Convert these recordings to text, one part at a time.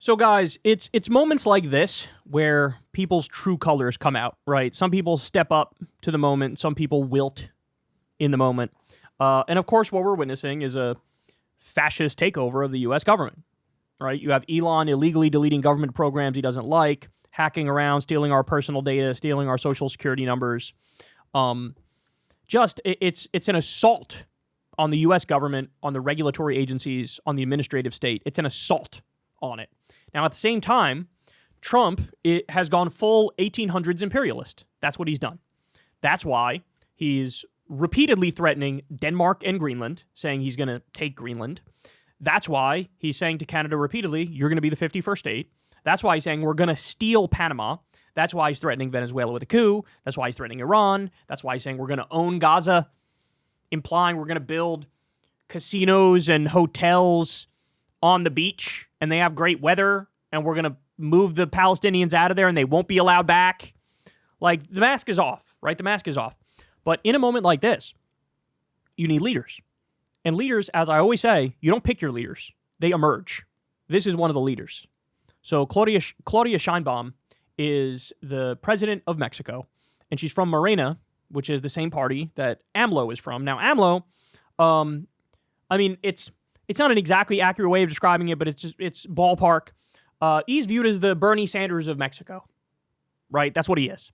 So guys, it's moments like this where people's true colors come out, right? Some people step up to the moment, some people wilt in the moment. And of course, what we're witnessing is a fascist takeover of the US government, right? You have Elon illegally deleting government programs he doesn't like, hacking around, stealing our personal data, stealing our social security numbers. It's an assault on the US government, on the regulatory agencies, on the administrative state. It's an assault on it. Now, at the same time, Trump has gone full 1800s imperialist. That's what he's done. That's why he's repeatedly threatening Denmark and Greenland, saying he's going to take Greenland. That's why he's saying to Canada repeatedly, you're going to be the 51st state. That's why he's saying we're going to steal Panama. That's why he's threatening Venezuela with a coup. That's why he's threatening Iran. That's why he's saying we're going to own Gaza, implying we're going to build casinos and hotels on the beach, and they have great weather, and we're going to move the Palestinians out of there, and they won't be allowed back. Like, the mask is off, right? The mask is off. But in a moment like this, you need leaders. And leaders, as I always say, you don't pick your leaders. They emerge. This is one of the leaders. So Claudia Sheinbaum is the president of Mexico, and she's from Morena, which is the same party that AMLO is from. Now, AMLO, it's not an exactly accurate way of describing it, but it's ballpark. He's viewed as the Bernie Sanders of Mexico, right? That's what he is.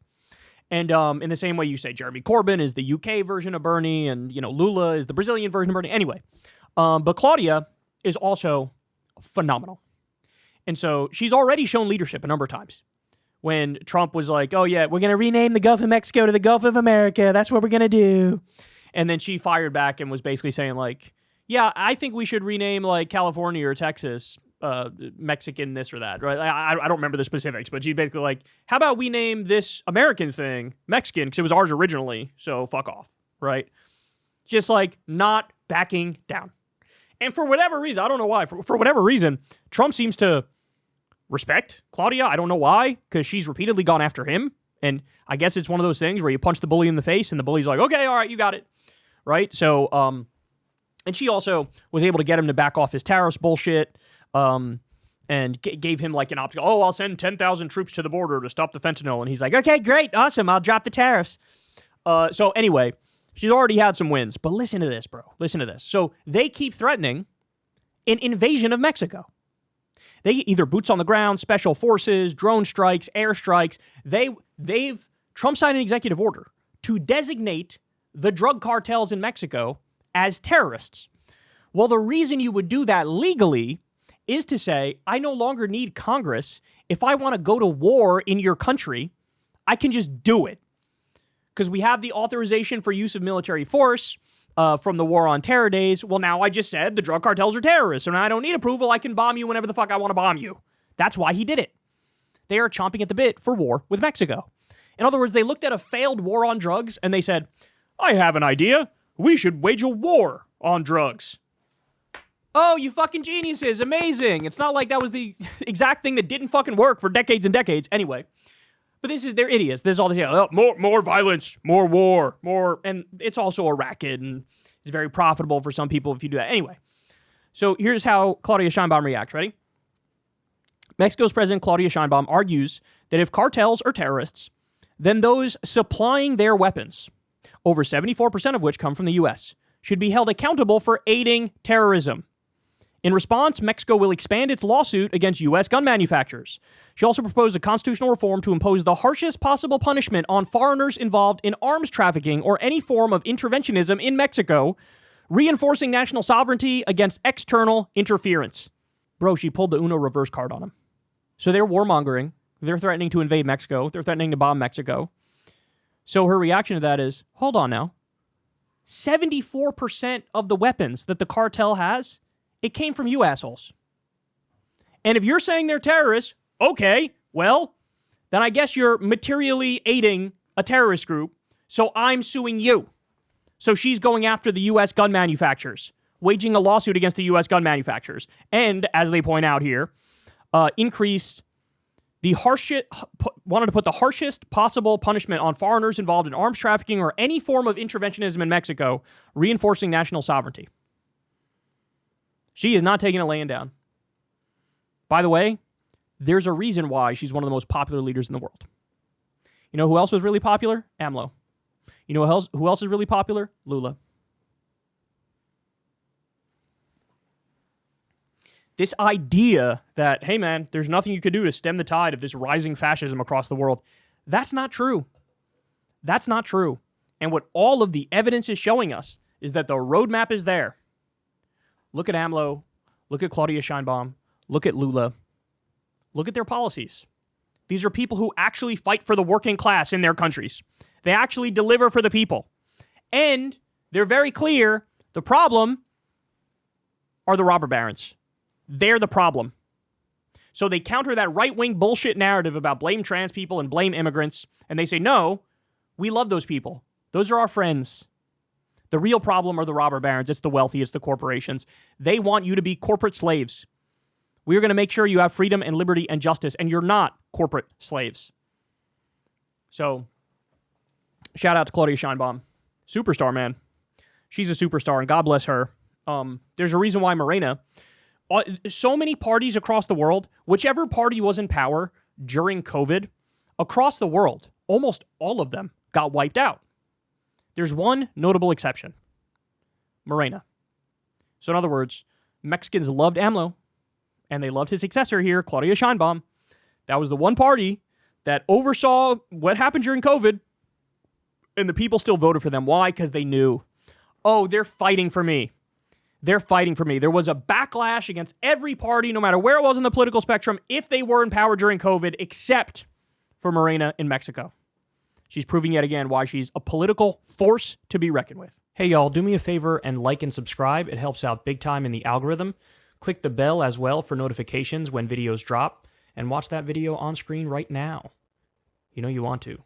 And in the same way you say Jeremy Corbyn is the UK version of Bernie, and Lula is the Brazilian version of Bernie. Anyway, but Claudia is also phenomenal. And so she's already shown leadership a number of times. When Trump was like, oh yeah, we're going to rename the Gulf of Mexico to the Gulf of America. That's what we're going to do. And then she fired back and was basically saying like, yeah, I think we should rename like California or Texas Mexican this or that, right? I don't remember the specifics, but she's basically like, how about we name this American thing Mexican because it was ours originally, so fuck off, right? Just like not backing down. And for whatever reason, I don't know why, for whatever reason, Trump seems to respect Claudia. I don't know why, because she's repeatedly gone after him. And I guess it's one of those things where you punch the bully in the face and the bully's like, okay, all right, you got it, right? So, and she also was able to get him to back off his tariffs bullshit, and gave him like an option. Oh, I'll send 10,000 troops to the border to stop the fentanyl. And he's like, okay, great, awesome, I'll drop the tariffs. So anyway, she's already had some wins. But listen to this, bro. Listen to this. So they keep threatening an invasion of Mexico. They either boots on the ground, special forces, drone strikes, air strikes. Trump signed an executive order to designate the drug cartels in Mexico as terrorists. Well, the reason you would do that legally is to say, I no longer need Congress. If I want to go to war in your country, I can just do it. Because we have the authorization for use of military force from the War on Terror days. Well, now I just said the drug cartels are terrorists, so now I don't need approval. I can bomb you whenever the fuck I want to bomb you. That's why he did it. They are chomping at the bit for war with Mexico. In other words, they looked at a failed war on drugs and they said, I have an idea. We should wage a war on drugs. Oh, you fucking geniuses. Amazing. It's not like that was the exact thing that didn't fucking work for decades and decades. Anyway. But they're idiots. There's all this, more violence, more war, more, and it's also a racket, and it's very profitable for some people if you do that. Anyway, so here's how Claudia Sheinbaum reacts. Ready? Mexico's President Claudia Sheinbaum argues that if cartels are terrorists, then those supplying their weapons, over 74% of which come from the U.S., should be held accountable for aiding terrorism. In response, Mexico will expand its lawsuit against U.S. gun manufacturers. She also proposed a constitutional reform to impose the harshest possible punishment on foreigners involved in arms trafficking or any form of interventionism in Mexico, reinforcing national sovereignty against external interference. Bro, she pulled the Uno reverse card on him. So they're warmongering. They're threatening to invade Mexico. They're threatening to bomb Mexico. So her reaction to that is, hold on now. 74% of the weapons that the cartel has, it came from you assholes. And if you're saying they're terrorists, okay, well, then I guess you're materially aiding a terrorist group, so I'm suing you. So she's going after the U.S. gun manufacturers, waging a lawsuit against the U.S. gun manufacturers. And, as they point out here, wanted to put the harshest possible punishment on foreigners involved in arms trafficking or any form of interventionism in Mexico, reinforcing national sovereignty. She is not taking it laying down. By the way, There's a reason why she's one of the most popular leaders in the world. You know who else was really popular? AMLO. You know who else is really popular? Lula. This idea that, hey man, there's nothing you could do to stem the tide of this rising fascism across the world, that's not true. That's not true. And what all of the evidence is showing us is that the roadmap is there. Look at AMLO. Look at Claudia Sheinbaum. Look at Lula. Look at their policies. These are people who actually fight for the working class in their countries. They actually deliver for the people. And they're very clear, the problem are the robber barons. They're the problem. So they counter that right-wing bullshit narrative about blame trans people and blame immigrants, and they say, no, we love those people. Those are our friends. The real problem are the robber barons. It's the wealthy. It's the corporations. They want you to be corporate slaves. We are going to make sure you have freedom and liberty and justice, and you're not corporate slaves. So, shout out to Claudia Sheinbaum. Superstar, man. She's a superstar, and God bless her. There's a reason why Morena, so many parties across the world, whichever party was in power during COVID, across the world, almost all of them got wiped out. There's one notable exception. Morena. So in other words, Mexicans loved AMLO, and they loved his successor here, Claudia Sheinbaum. That was the one party that oversaw what happened during COVID, and the people still voted for them. Why? Because they knew, oh, they're fighting for me. They're fighting for me. There was a backlash against every party, no matter where it was on the political spectrum, if they were in power during COVID, except for Morena in Mexico. She's proving yet again why she's a political force to be reckoned with. Hey, y'all, do me a favor and like and subscribe. It helps out big time in the algorithm. Click the bell as well for notifications when videos drop, and watch that video on screen right now. You know you want to.